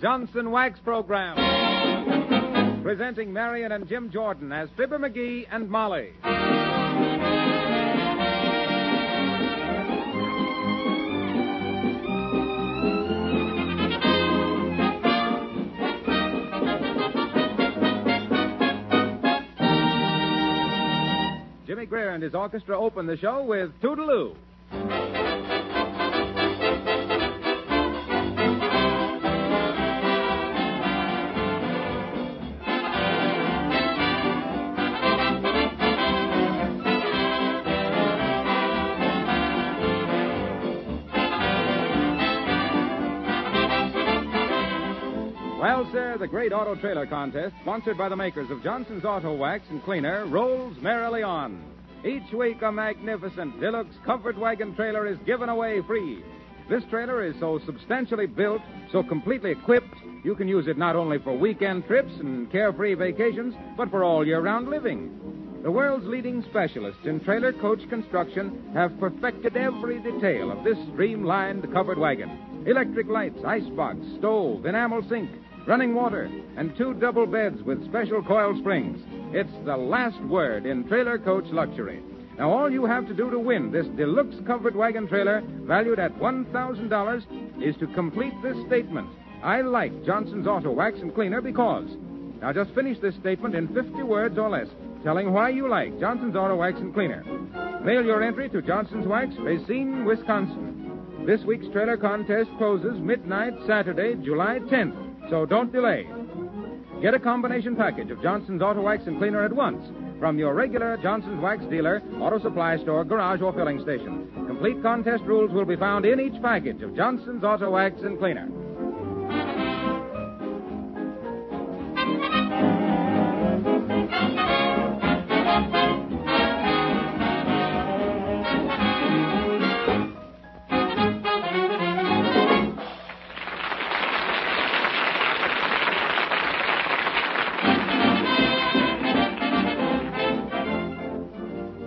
Johnson Wax Program. Presenting Marion and Jim Jordan as Fibber McGee and Molly. Jimmy Greer and his orchestra open the show with Toodaloo. Well, sir, the great auto trailer contest, sponsored by the makers of Johnson's Auto Wax and Cleaner, rolls merrily on. Each week, a magnificent deluxe covered wagon trailer is given away free. This trailer is so substantially built, so completely equipped, you can use it not only for weekend trips and carefree vacations, but for all year-round living. The world's leading specialists in trailer coach construction have perfected every detail of this streamlined covered wagon. Electric lights, icebox, stove, enamel sink, running water, and 2 double beds with special coil springs. It's the last word in trailer coach luxury. Now, all you have to do to win this deluxe covered wagon trailer, valued at $1,000, is to complete this statement. I like Johnson's Auto Wax and Cleaner because. Now, just finish this statement in 50 words or less, telling why you like Johnson's Auto Wax and Cleaner. Mail your entry to Johnson's Wax, Racine, Wisconsin. This week's trailer contest closes midnight Saturday, July 10th. So don't delay. Get a combination package of Johnson's Auto Wax and Cleaner at once from your regular Johnson's Wax dealer, auto supply store, garage, or filling station. Complete contest rules will be found in each package of Johnson's Auto Wax and Cleaner.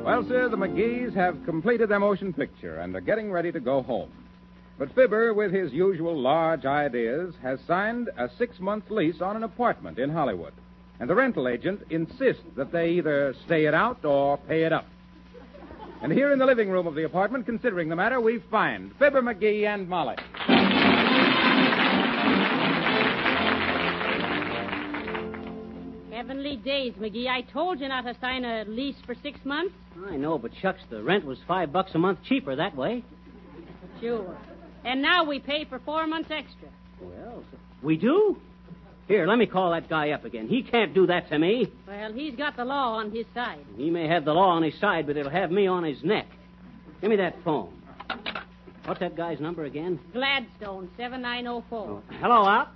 Well, sir, the McGees have completed their motion picture and are getting ready to go home. But Fibber, with his usual large ideas, has signed a 6-month lease on an apartment in Hollywood. And the rental agent insists that they either stay it out or pay it up. And here in the living room of the apartment, considering the matter, we find Fibber McGee and Molly. Heavenly days, McGee. I told you not to sign a lease for 6 months. I know, but shucks, the rent was $5 a month cheaper that way. Sure. And now we pay for 4 months extra. Well, we do? Here, let me call that guy up again. He can't do that to me. Well, he's got the law on his side. He may have the law on his side, but it'll have me on his neck. Give me that phone. What's that guy's number again? Gladstone, 7904. Oh, hello, Al.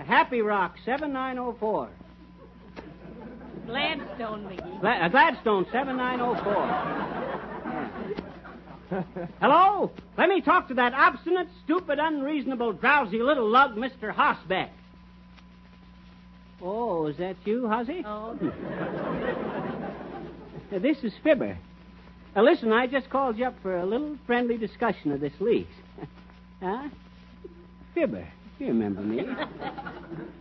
Happy Rock, 7904. Gladstone, McGee. Gladstone, 7904. Yeah. Hello? Let me talk to that obstinate, stupid, unreasonable, drowsy little lug, Mr. Hossbeck. Oh, is that you, Hossie? Oh. This is Fibber. Listen, I just called you up for a little friendly discussion of this lease. Huh? Fibber. You remember me.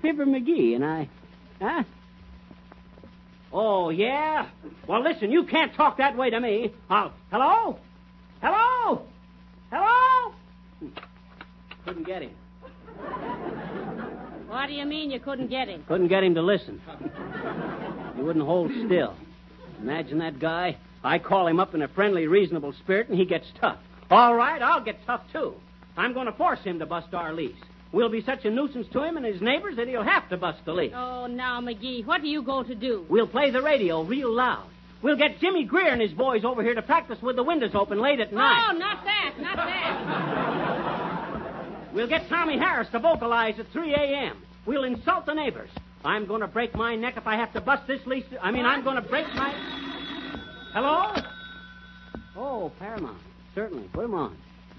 Fibber McGee, and I... Huh? Oh, yeah? Well, listen, you can't talk that way to me. Hello? Hello? Hello? Couldn't get him. What do you mean you couldn't get him? Couldn't get him to listen. He wouldn't hold still. Imagine that guy. I call him up in a friendly, reasonable spirit, and he gets tough. All right, I'll get tough, too. I'm going to force him to bust our lease. We'll be such a nuisance to him and his neighbors that he'll have to bust the lease. Oh, now, McGee, what are you going to do? We'll play the radio real loud. We'll get Jimmy Greer and his boys over here to practice with the windows open late at night. Oh, not that. We'll get Tommy Harris to vocalize at 3 a.m. We'll insult the neighbors. I'm going to break my neck if I have to bust this lease. I'm going to break my... Hello? Oh, Paramount. Certainly. Put him on.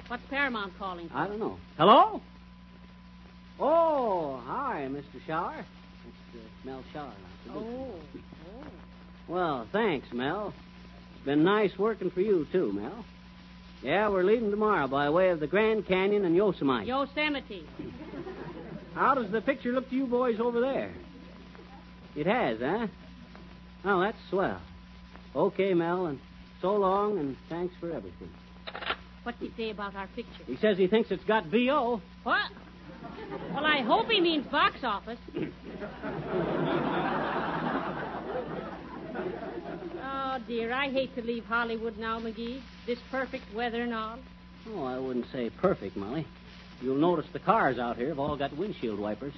What's Paramount calling for? I don't know. Hello? Oh, hi, Mr. Shower. It's Mel Shower. Oh. Well, thanks, Mel. It's been nice working for you, too, Mel. Yeah, we're leaving tomorrow by way of the Grand Canyon and Yosemite. Yosemite. How does the picture look to you boys over there? It has, huh? Oh, that's swell. Okay, Mel, and so long, and thanks for everything. What's he say about our picture? He says he thinks it's got B.O. What? Well, I hope he means box office. Oh, dear, I hate to leave Hollywood now, McGee. This perfect weather and all. Oh, I wouldn't say perfect, Molly. You'll notice the cars out here have all got windshield wipers.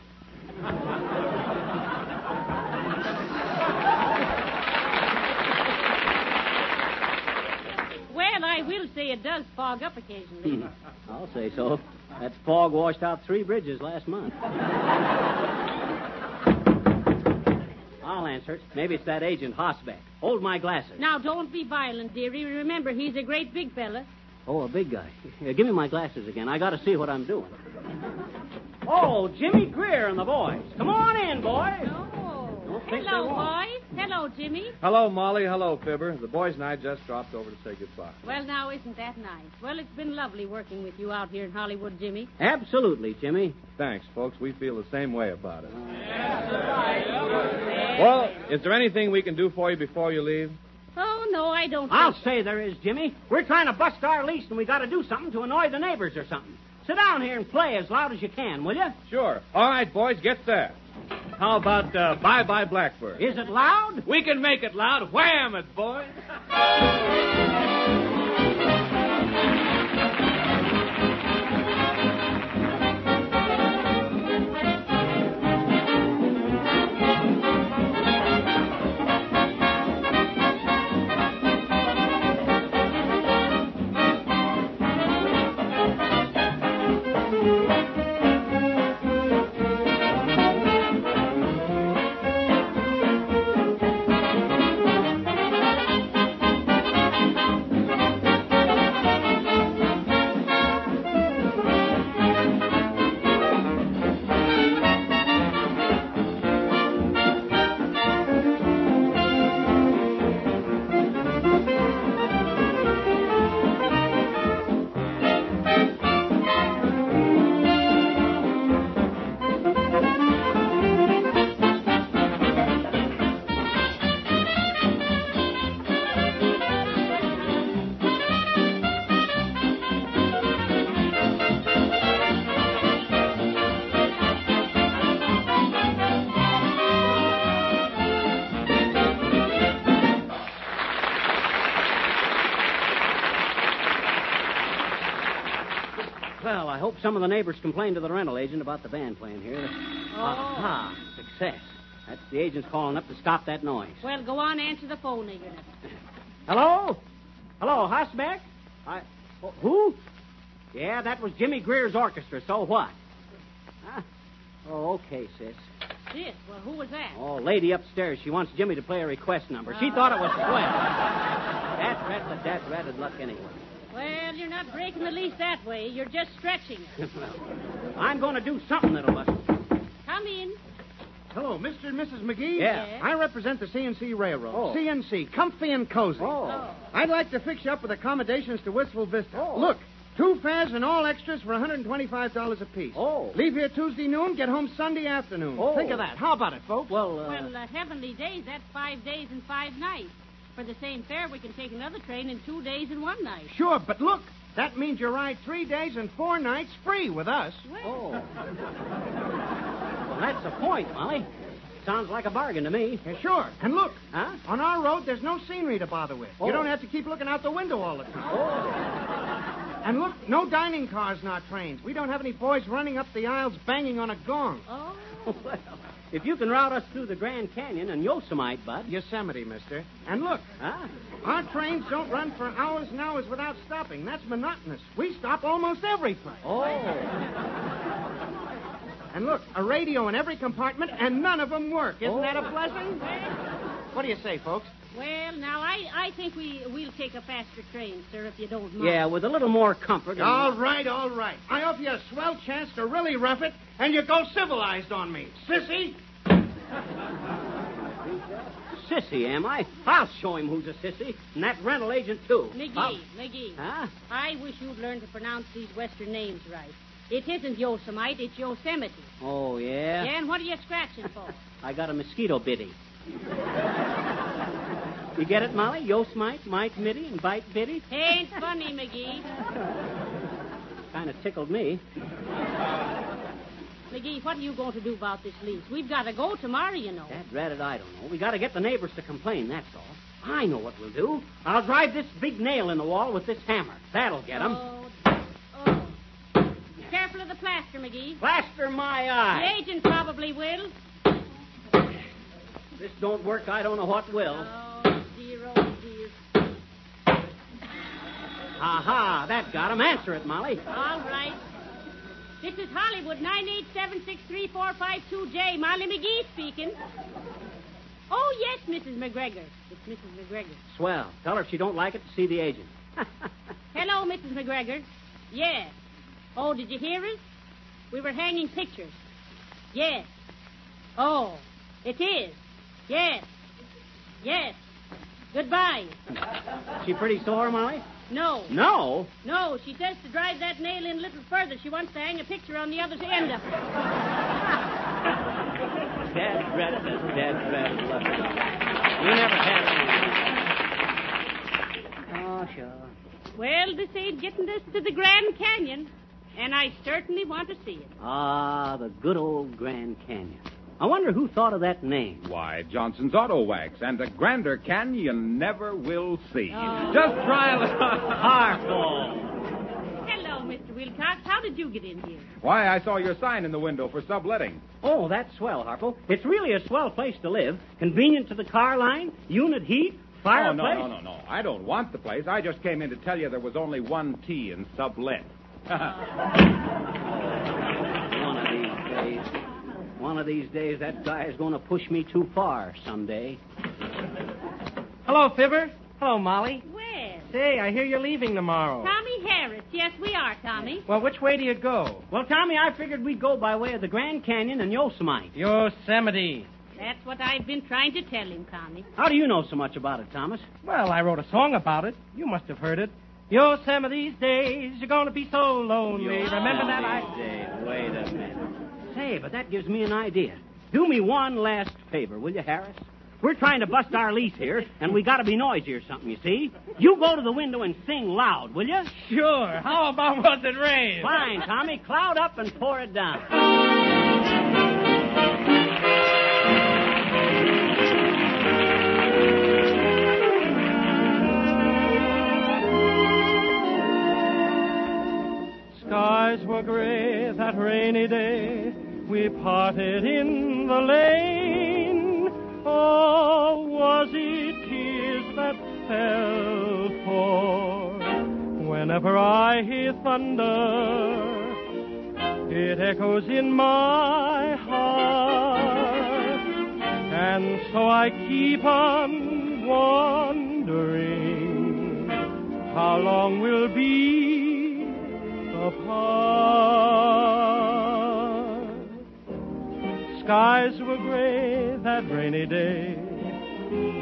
Well, I will say it does fog up occasionally. I'll say so. That fog washed out 3 bridges last month. I'll answer it. Maybe it's that agent, Hosbeck. Hold my glasses. Now, don't be violent, dearie. Remember, he's a great big fella. Oh, a big guy. Here, give me my glasses again. I got to see what I'm doing. Oh, Jimmy Greer and the boys. Come on in, boys. Oh, hello, boys. Hello, Jimmy. Hello, Molly. Hello, Fibber. The boys and I just dropped over to say goodbye. Well, now, isn't that nice? Well, it's been lovely working with you out here in Hollywood, Jimmy. Absolutely, Jimmy. Thanks, folks. We feel the same way about it. That's right. Well, is there anything we can do for you before you leave? Oh, no, I don't I'll think say there is, Jimmy. We're trying to bust our lease, and we got to do something to annoy the neighbors or something. Sit down here and play as loud as you can, will you? Sure. All right, boys, get set. How about Bye-Bye Blackbird? Is it loud? We can make it loud. Wham it, boys. Well, I hope some of the neighbors complained to the rental agent about the band playing here. Aha, success. That's the agent's calling up to stop that noise. Well, go on, answer the phone, nigger. Hello? Hello, Hosbeck? Who? Yeah, that was Jimmy Greer's orchestra, so what? Huh? Oh, okay, sis. Sis? Well, who was that? Oh, lady upstairs. She wants Jimmy to play a request number. She thought it was swell. That's ratted luck anyway. Well, you're not breaking the lease that way. You're just stretching it. I'm going to do something that'll bust. Come in. Hello, Mr. and Mrs. McGee. Yeah. I represent the CNC Railroad. Oh. CNC, comfy and cozy. Oh. I'd like to fix you up with accommodations to Wistful Vista. Oh. Look, 2 fares and all extras for $125 apiece. Oh. Leave here Tuesday noon, get home Sunday afternoon. Oh. Think of that. How about it, folks? Well, Heavenly Days, that's 5 days and 5 nights. For the same fare, we can take another train in 2 days and 1 night. Sure, but look, that means you ride 3 days and 4 nights free with us. Oh. Well, that's the point, Molly. Sounds like a bargain to me. Yeah, sure. And look, Huh? on our road, there's no scenery to bother with. Oh. You don't have to keep looking out the window all the time. Oh. And look, no dining cars in our trains. We don't have any boys running up the aisles banging on a gong. Oh. Well, if you can route us through the Grand Canyon and Yosemite, Bud. Yosemite, mister. And look, Huh? our trains don't run for hours and hours without stopping. That's monotonous. We stop almost every place. Oh. And look, a radio in every compartment, and none of them work. Isn't Oh. that a blessing? What do you say, folks? Well, now, I think we'll take a faster train, sir, if you don't mind. Yeah, with a little more comfort. All right, all right. I offer you a swell chance to really rough it, and you go civilized on me. Sissy? Sissy, am I? I'll show him who's a sissy. And that rental agent, too. McGee. Huh? I wish you'd learn to pronounce these Western names right. It isn't Yosemite, it's Yosemite. Oh, yeah? Yeah, and what are you scratching for? I got a mosquito bitty. You get it, Molly? Yosemite, mite mitty, and bite bitty? Ain't funny, McGee. Kind of tickled me. McGee, what are you going to do about this lease? We've got to go tomorrow, you know. Dad ratted, I don't know. We got to get the neighbors to complain, that's all. I know what we'll do. I'll drive this big nail in the wall with this hammer. That'll get them. Oh. Be careful of the plaster, McGee. Plaster my The eye. agent probably will. If this don't work, I don't know what will. Oh, dear. Aha, that got him. Answer it, Molly. All right. This is Hollywood, 987-63452J. Molly McGee speaking. Oh, yes, Mrs. McGregor. It's Mrs. McGregor. Swell. Tell her if she don't like it to see the agent. Hello, Mrs. McGregor. Yes. Oh, did you hear us? We were hanging pictures. Yes. Oh, it is. Yes. Yes. Goodbye. She pretty sore, Molly? No. No? No, she says to drive that nail in a little further. She wants to hang a picture on the other end of it. Dead red. You never had any. Oh, sure. Well, this ain't getting us to the Grand Canyon, and I certainly want to see it. Ah, the good old Grand Canyon. I wonder who thought of that name. Why, Johnson's Auto Wax, and a grander canyon you never will see. Oh. Just try a Harpo. Hello, Mr. Wilcox. How did you get in here? Why, I saw your sign in the window for subletting. Oh, that's swell, Harpo. It's really a swell place to live. Convenient to the car line, unit heat, fireplace. Oh, no. I don't want the place. I just came in to tell you there was only one T in sublet. One of these days, that guy is going to push me too far someday. Hello, Fibber. Hello, Molly. Well, Say, I hear you're leaving tomorrow. Tommy Harris. Yes, we are, Tommy. Well, which way do you go? Well, Tommy, I figured we'd go by way of the Grand Canyon and Yosemite. Yosemite. That's what I've been trying to tell him, Tommy. How do you know so much about it, Thomas? Well, I wrote a song about it. You must have heard it. Yosemite's days, you're going to be so lonely. Remember that? Wait a minute. Say, but that gives me an idea. Do me one last favor, will you, Harris? We're trying to bust our lease here, and we got to be noisy or something, you see? You go to the window and sing loud, will you? Sure. How about Was It Rain? Fine, Tommy. Cloud up and pour it down. Skies were gray that rainy day. We parted in the lane. Oh, was it tears that fell? For whenever I hear thunder, it echoes in my heart. And so I keep on wondering how long we'll be apart. Skies were gray that rainy day.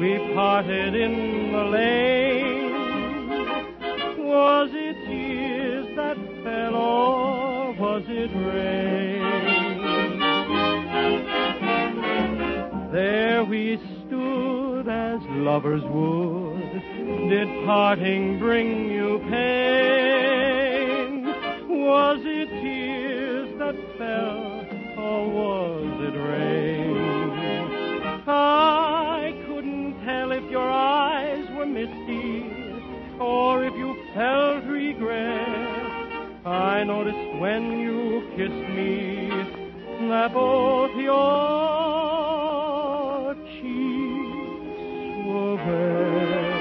We parted in the lane. Was it tears that fell or was it rain? There we stood as lovers would. Did parting bring you pain? Was it tears that fell or was it rain? I couldn't tell if your eyes were misty or if you felt regret. I noticed when you kissed me that both your cheeks were red.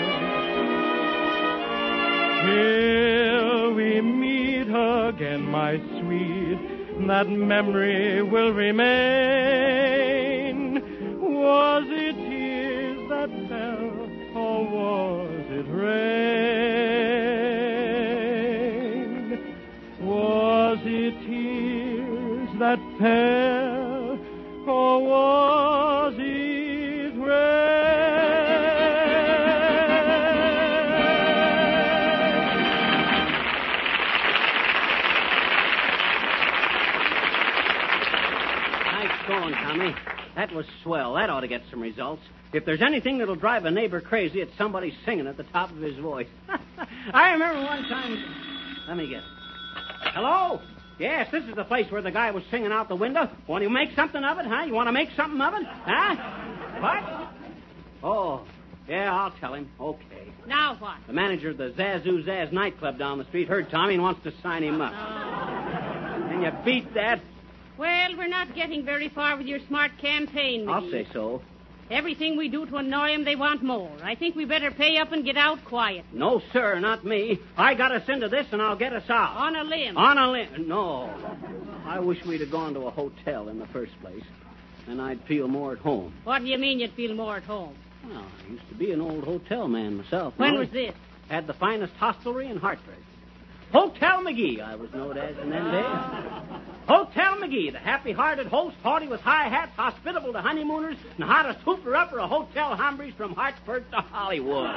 Till we meet again, my sweet, that memory will remain. Was it tears that fell, or was it rain? Was it tears that fell, or was it rain? going, Tommy. That was swell. That ought to get some results. If there's anything that'll drive a neighbor crazy, it's somebody singing at the top of his voice. I remember one time... Let me guess. Hello? Yes, this is the place where the guy was singing out the window. Want to make something of it, huh? You want to make something of it? Huh? What? Oh, yeah, I'll tell him. Okay. Now what? The manager of the Zazoo Zaz nightclub down the street heard Tommy and wants to sign him up. Oh. Can you beat that? Well, we're not getting very far with your smart campaign, McGee. I'll say so. Everything we do to annoy them, they want more. I think we better pay up and get out quiet. No, sir, not me. I got us into this, and I'll get us out. On a limb. On a limb? No. I wish we'd have gone to a hotel in the first place. Then I'd feel more at home. What do you mean you'd feel more at home? Well, I used to be an old hotel man myself. When Molly. was this? Had the finest hostelry in Hartford. Hotel McGee, I was known as in them days. Hotel McGee, the happy-hearted host, haughty with high hats, hospitable to honeymooners, and hottest hooper-upper of hotel hombres from Hartford to Hollywood.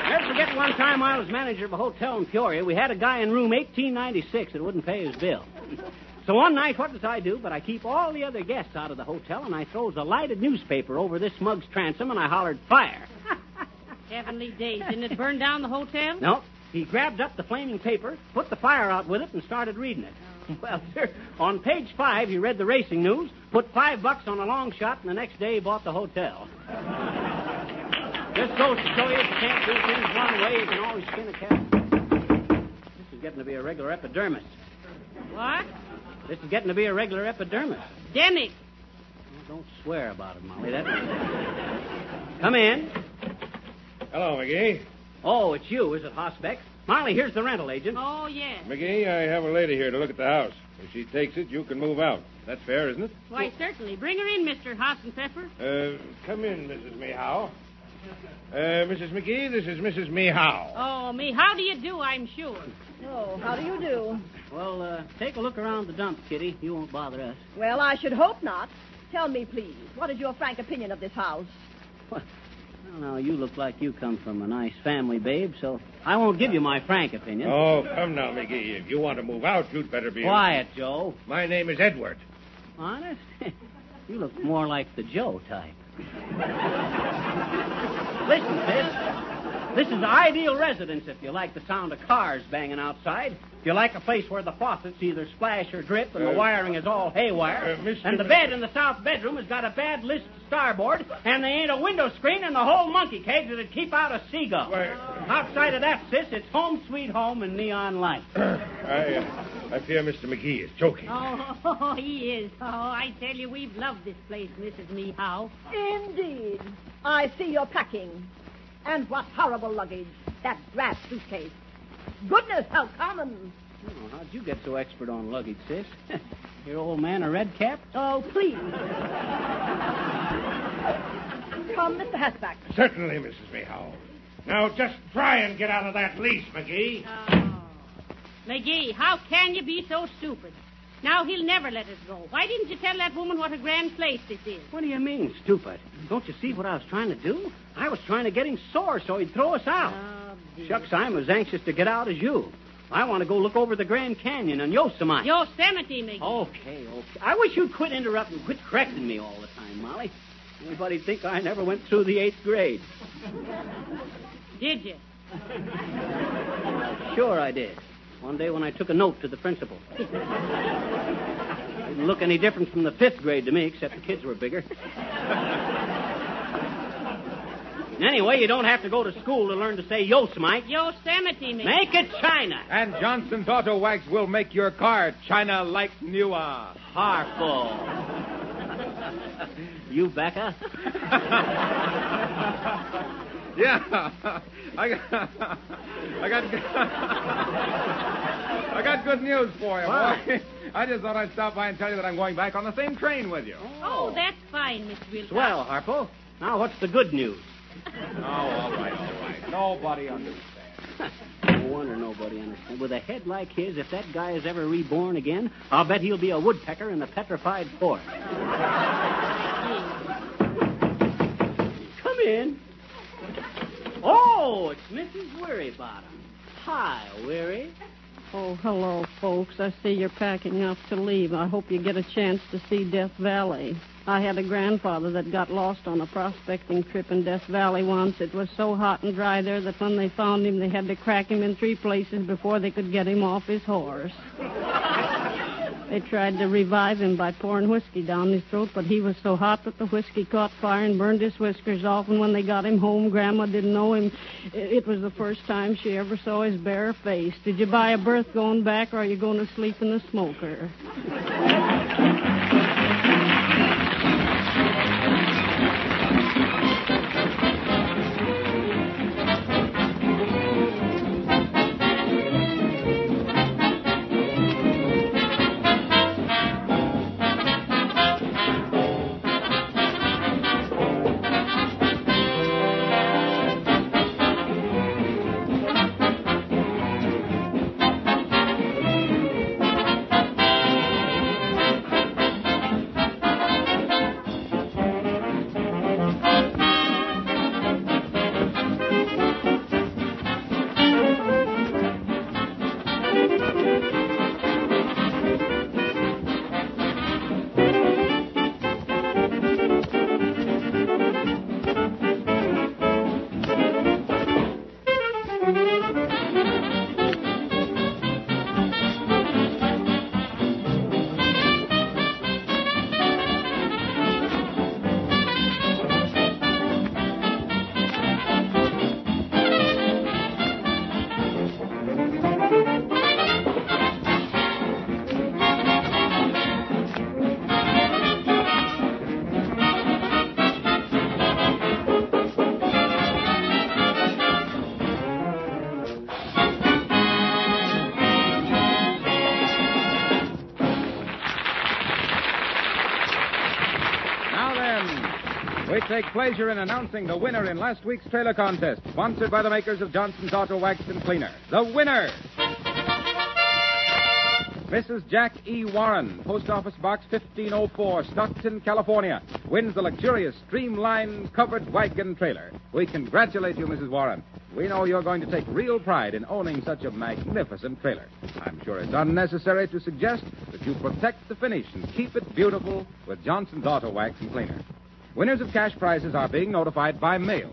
Never forget one time I was manager of a hotel in Peoria. We had a guy in room 1896 that wouldn't pay his bill. So one night, what does I do? But I keep all the other guests out of the hotel, and I throws a lighted newspaper over this mug's transom, and I hollered, fire. Heavenly days. Didn't it burn down the hotel? No. He grabbed up the flaming paper, put the fire out with it, and started reading it. Oh. Well, sir, on page 5, he read the racing news, put $5 on a long shot, and the next day he bought the hotel. Just goes to show you if you can't do things one way, you can always skin a cat. This is getting to be a regular epidermis. What? This is getting to be a regular epidermis. Demic. Well, don't swear about it, Molly. Come in. Hello, McGee. Oh, it's you, is it, Hosbeck? Molly, here's the rental agent. Oh, yes. McGee, I have a lady here to look at the house. If she takes it, you can move out. That's fair, isn't it? Why, certainly. Bring her in, Mr. Hassenpfeffer. Come in, Mrs. Mehow. Mrs. McGee, this is Mrs. Mehow. Oh, me, how do you do, I'm sure. Oh, how do you do? Well, take a look around the dump, Kitty. You won't bother us. Well, I should hope not. Tell me, please, what is your frank opinion of this house? What? Well, now, you look like you come from a nice family, babe, so I won't give you my frank opinion. Oh, come now, McGee. If you want to move out, you'd better be... Quiet, Joe. My name is Edward. Honest? You look more like the Joe type. Listen, sis. This is the ideal residence if you like the sound of cars banging outside. If you like a place where the faucets either splash or drip and the wiring is all haywire. And the bed in the south bedroom has got a bad list starboard, and there ain't a window screen in the whole monkey cage that'd keep out a seagull. Outside of that, sis, it's home sweet home and neon lights. I fear Mr. McGee is joking. Oh, he is. Oh, I tell you, we've loved this place, Mrs. Mehow. Indeed. I see you're packing. And what horrible luggage. That brass suitcase. Goodness, how common. Oh, how'd you get so expert on luggage, sis? Your old man a red cap? Oh, please. Come, Mr. Hasback. Certainly, Mrs. Mehow. Now, just try and get out of that lease, McGee. Oh. McGee, how can you be so stupid? Now he'll never let us go. Why didn't you tell that woman what a grand place this is? What do you mean, stupid? Don't you see what I was trying to do? I was trying to get him sore so he'd throw us out. Oh, dear. Shucks, I'm as anxious to get out as you. I want to go look over the Grand Canyon and Yosemite. Yosemite, McGee. Okay. I wish you'd quit interrupting, quit correcting me all the time, Molly. Anybody'd think I never went through the 8th grade. Did you? Sure I did. One day when I took a note to the principal. Didn't look any different from the 5th grade to me, except the kids were bigger. Anyway, you don't have to go to school to learn to say Yosemite. Yosemite, McGee. Make it China. And Johnson's Auto Wax will make your car China like newer. Harpo. You, Becca? Yeah. I got good news for you, boy. I just thought I'd stop by and tell you that I'm going back on the same train with you. Oh, that's fine, Mr. Wilcox. Swell, Harpo. Now, what's the good news? Oh, all right. Nobody understands. No wonder nobody understands. With a head like his, if that guy is ever reborn again, I'll bet he'll be a woodpecker in the petrified forest. Come in. Oh, it's Mrs. Wearybottom. Hi, Weary. Oh, hello, folks. I see you're packing up to leave. I hope you get a chance to see Death Valley. I had a grandfather that got lost on a prospecting trip in Death Valley once. It was so hot and dry there that when they found him, they had to crack him in 3 places before they could get him off his horse. They tried to revive him by pouring whiskey down his throat, but he was so hot that the whiskey caught fire and burned his whiskers off, and when they got him home, Grandma didn't know him. It was the first time she ever saw his bare face. Did you buy a berth going back, or are you going to sleep in the smoker? We take pleasure in announcing the winner in last week's trailer contest, sponsored by the makers of Johnson's Auto Wax and Cleaner. The winner, Mrs. Jack E. Warren, Post Office Box 1504, Stockton, California, wins the luxurious Streamline covered wagon trailer. We congratulate you, Mrs. Warren. We know you're going to take real pride in owning such a magnificent trailer. I'm sure it's unnecessary to suggest that you protect the finish and keep it beautiful with Johnson's Auto Wax and Cleaner. Winners of cash prizes are being notified by mail.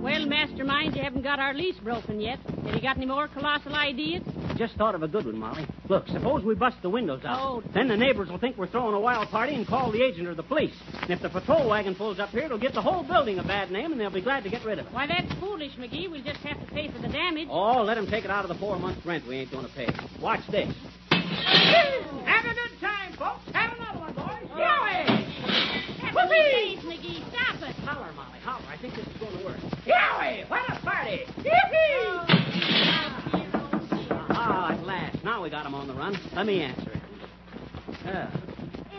Well, Mastermind, you haven't got our lease broken yet. Have you got any more colossal ideas? Just thought of a good one, Molly. Look, suppose we bust the windows out. Oh. Then the neighbors will think we're throwing a wild party and call the agent or the police. And if the patrol wagon pulls up here, it'll give the whole building a bad name, and they'll be glad to get rid of it. Why, that's foolish, McGee. We'll just have to pay for the damage. Oh, let them take it out of the 4 months' rent we ain't going to pay. Watch this. Have a good time, folks. Have another one, boys. Yowie! Please, McGee, stop it. Holler, Molly, holler. I think this is going to work. Yowie! What a party! Yippee! Ah, at last. Now we got him on the run. Let me answer it.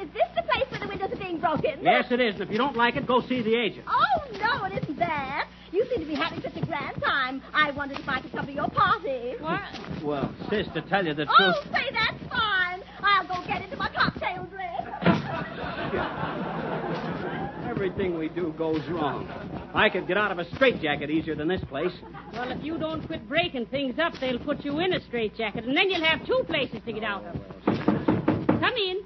Is this the place where the windows are being broken? Yes, it is. And if you don't like it, go see the agent. Oh, no, it isn't that. You seem to be having such a grand time. I wondered if I could come to your party. What? Well, sis, to tell you the truth... Oh, say that's fine. I'll go get into my cocktail dress. Everything we do goes wrong. I could get out of a straitjacket easier than this place. Well, if you don't quit breaking things up, they'll put you in a straitjacket, and then you'll have 2 places to get out of. Come in.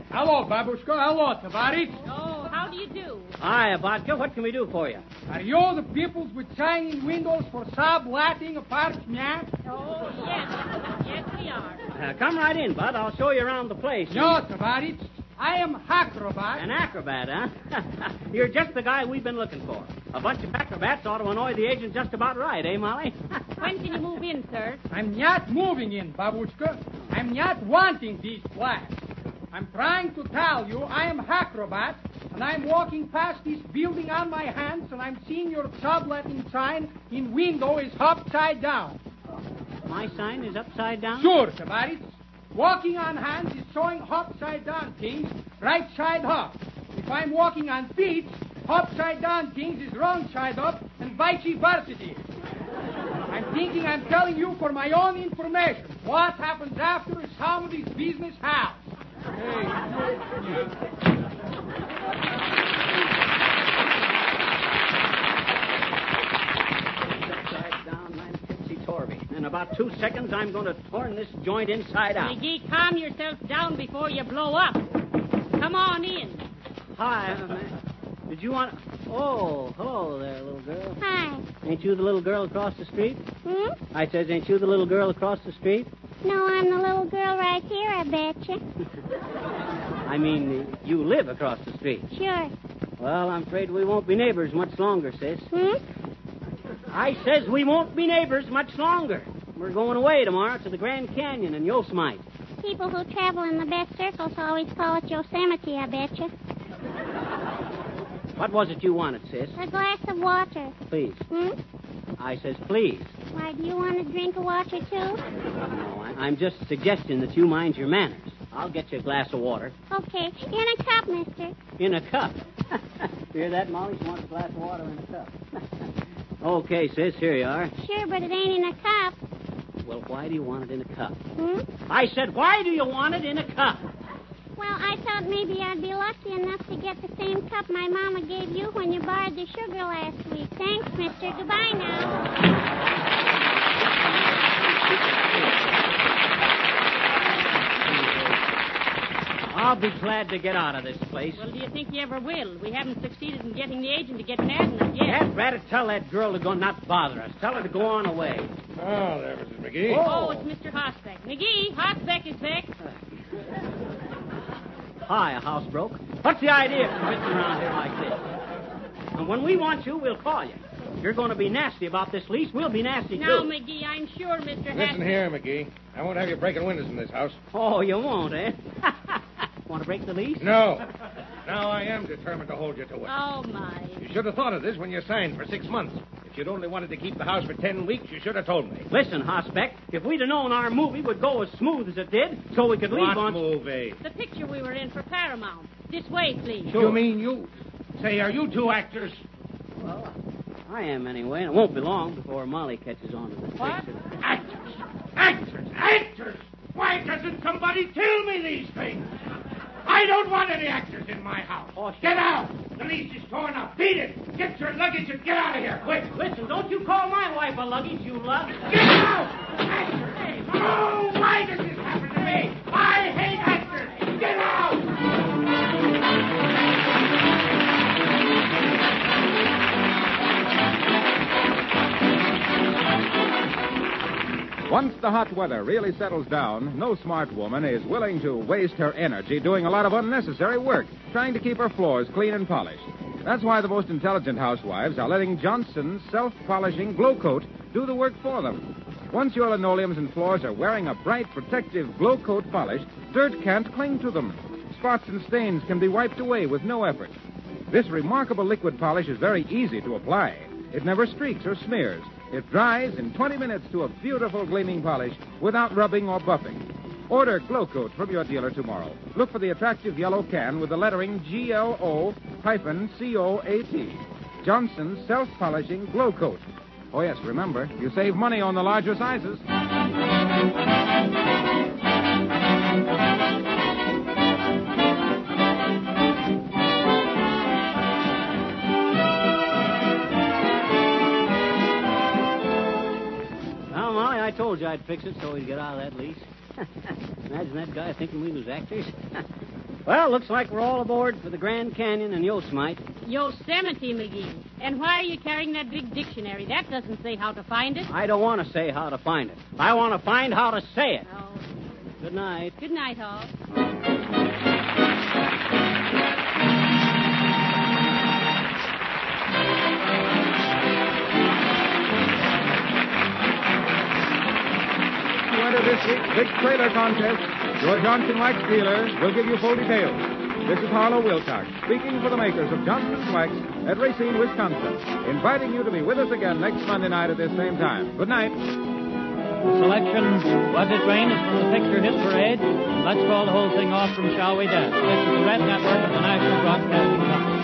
Hello, Babushka. Hello, Tavarit. Oh, how do you do? Hi, Vodka. What can we do for you? Are you the peoples with shining windows for subletting apartments? Oh, yes. Yes, we are. Come right in, Bud. I'll show you around the place. No, Tavarit. I am acrobat. An acrobat, huh? You're just the guy we've been looking for. A bunch of acrobats ought to annoy the agent just about right, eh, Molly? When can you move in, sir? I'm not moving in, Babushka. I'm not wanting this flat. I'm trying to tell you I am acrobat, and I'm walking past this building on my hands, and I'm seeing your subletting sign in window is upside down. My sign is upside down? Sure, Tavarit. Walking on hands is showing upside down things, right side up. If I'm walking on feet, upside down things is wrong side up, and vice versa. I'm thinking I'm telling you for my own information. What happens after is somebody's business house. about 2 seconds, I'm going to turn this joint inside out. McGee, calm yourself down before you blow up. Come on in. Hi, man. Did you want... Oh, hello there, little girl. Hi. Ain't you the little girl across the street? I says, ain't you the little girl across the street? No, I'm the little girl right here, I betcha. I mean, you live across the street. Sure. Well, I'm afraid we won't be neighbors much longer, sis. I says we won't be neighbors much longer. We're going away tomorrow to the Grand Canyon in Yosemite. People who travel in the best circles always call it Yosemite, I betcha. What was it you wanted, sis? A glass of water. Please. I says, please. Why, do you want a drink of water, too? No, I'm just suggesting that you mind your manners. I'll get you a glass of water. Okay. In a cup, mister. In a cup? You hear that, Molly? She wants a glass of water in a cup. Okay, sis, here you are. Sure, but it ain't in a cup. Well, why do you want it in a cup? I said, why do you want it in a cup? Well, I thought maybe I'd be lucky enough to get the same cup my mama gave you when you borrowed the sugar last week. Thanks, mister. Goodbye now. I'll be glad to get out of this place. Well, do you think you ever will? We haven't succeeded in getting the agent to get mad at us yet. Dad, rather tell that girl to go not bother us. Tell her to go on away. Oh, there, Mrs. McGee. Oh, it's Mr. Hosbeck. McGee, Hosbeck is back. Hi, housebroke. What's the idea of sitting around here like this? And when we want you, we'll call you. If you're going to be nasty about this lease, we'll be nasty, Now, too. McGee, I'm sure Mr. Listen here, McGee. I won't have you breaking windows in this house. Oh, you won't, eh? Want to break the lease? No. Now I am determined to hold you to it. Oh, my. You should have thought of this when you signed for 6 months. If you'd only wanted to keep the house for 10 weeks, you should have told me. Listen, Hosbeck, if we'd have known our movie would go as smooth as it did, so we could leave What on... movie? The picture we were in for Paramount. This way, please. You mean you? Say, are you two actors? Well, I am anyway, and it won't be long before Molly catches on to this What? picture. Actors! Actors! Actors! Why doesn't somebody tell me these things? I don't want any actors in my house. Oh, sure. Get out! The lease is torn up. Beat it! Get your luggage and get out of here, quick! Listen, don't you call my wife a luggage, you lug. Get out! Actors! Oh, why does this happen to me? I hate actors! Get out! Once the hot weather really settles down, no smart woman is willing to waste her energy doing a lot of unnecessary work, trying to keep her floors clean and polished. That's why the most intelligent housewives are letting Johnson's self-polishing Glow Coat do the work for them. Once your linoleums and floors are wearing a bright, protective Glow Coat polish, dirt can't cling to them. Spots and stains can be wiped away with no effort. This remarkable liquid polish is very easy to apply. It never streaks or smears. It dries in 20 minutes to a beautiful gleaming polish without rubbing or buffing. Order Glow Coat from your dealer tomorrow. Look for the attractive yellow can with the lettering GLO-COAT. Johnson's self-polishing Glow Coat. Oh, yes, remember, you save money on the larger sizes. I told you I'd fix it so we'd get out of that lease. Imagine that guy thinking we was actors. Well, looks like we're all aboard for the Grand Canyon and Yosemite. Yosemite, McGee. And why are you carrying that big dictionary? That doesn't say how to find it. I don't want to say how to find it. I want to find how to say it. Oh. Good night. Good night, all. This week's big trailer contest, your Johnson Wax dealer will give you full details. This is Harlow Wilcox, speaking for the makers of Johnson's Wax at Racine, Wisconsin, inviting you to be with us again next Monday night at this same time. Good night. The selection, Was It Rain, is from the picture Hit Parade. Let's call the whole thing off from Shall We Dance. This is the Red Network of the National Broadcasting Company.